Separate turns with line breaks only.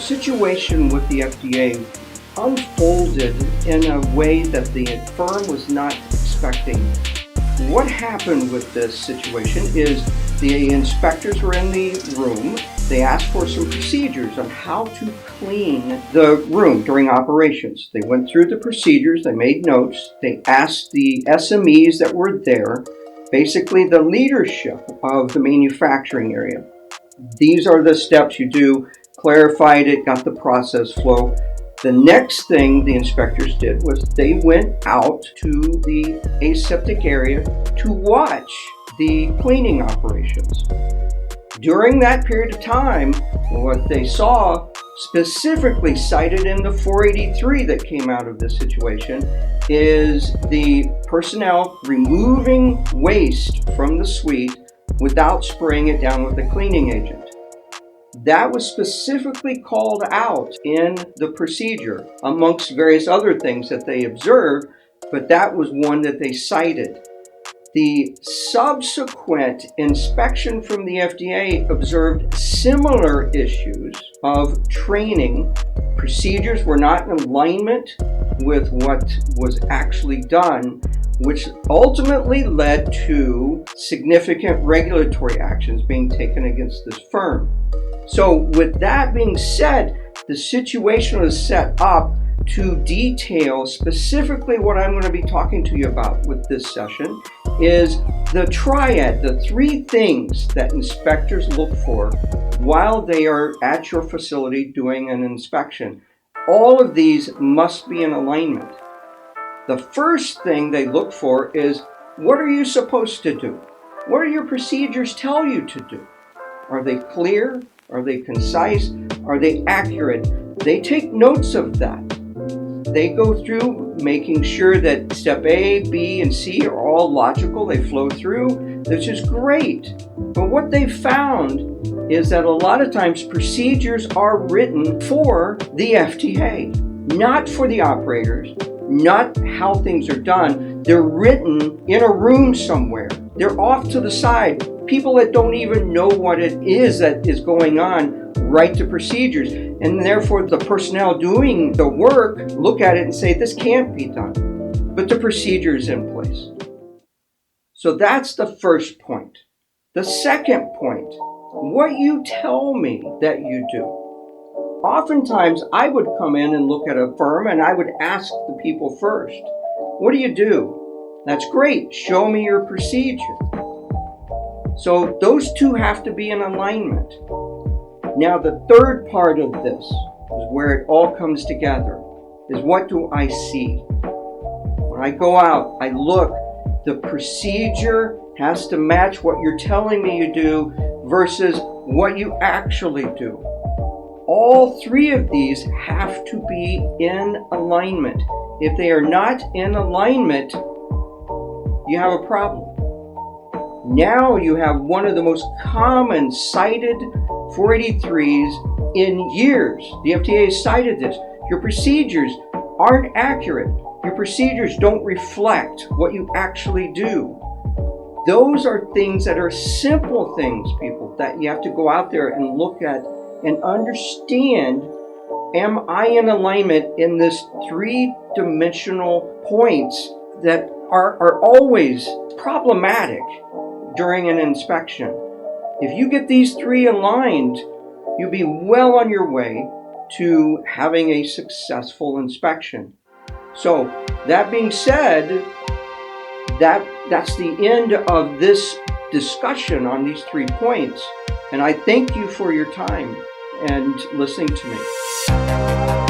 situation with the FDA unfolded in a way that the firm was not expecting. What happened with this situation is the inspectors were in the room. They asked for some procedures on how to clean the room during operations. They went through the procedures, they made notes, they asked the SMEs that were there, basically the leadership of the manufacturing area. These are the steps you do, clarified it, got the process flow. The next thing the inspectors did was they went out to the aseptic area to watch the cleaning operations. During that period of time, what they saw, specifically cited in the 483 that came out of this situation, is the personnel removing waste from the suite without spraying it down with a cleaning agent. That was specifically called out in the procedure amongst various other things that they observed, but that was one that they cited. The subsequent inspection from the FDA observed similar issues of training. Procedures were not in alignment with what was actually done, which ultimately led to significant regulatory actions being taken against this firm. So with that being said, the situation was set up to detail specifically what I'm going to be talking to you about with this session is the triad, the three things that inspectors look for while they are at your facility doing an inspection. All of these must be in alignment. The first thing they look for is, what are you supposed to do? What do your procedures tell you to do? Are they clear? Are they concise? Are they accurate? They take notes of that. They go through making sure that step A, B, and C are all logical. They flow through, which is great. But what they found is that a lot of times procedures are written for the FDA, not for the operators, not how things are done. They're written in a room somewhere. They're off to the side. People that don't even know what it is that is going on write the procedures. And therefore, the personnel doing the work look at it and say, this can't be done. But the procedure is in place. So that's the first point. The second point, what you tell me that you do. Oftentimes, I would come in and look at a firm and I would ask the people first, what do you do? That's great. Show me your procedure. So those two have to be in alignment. Now, the third part of this is where it all comes together, is what do I see? When I go out, I look, the procedure has to match what you're telling me you do versus what you actually do. All three of these have to be in alignment. If they are not in alignment, you have a problem. Now you have one of the most common cited 483s in years. The FDA has cited this. Your procedures aren't accurate. Your procedures don't reflect what you actually do. Those are things that are simple things, people, that you have to go out there and look at and understand, am I in alignment in this three-dimensional points that are always problematic during an inspection. If you get these three aligned, you'll be well on your way to having a successful inspection. So that being said, that's the end of this discussion on these 3 points. And I thank you for your time and listening to me.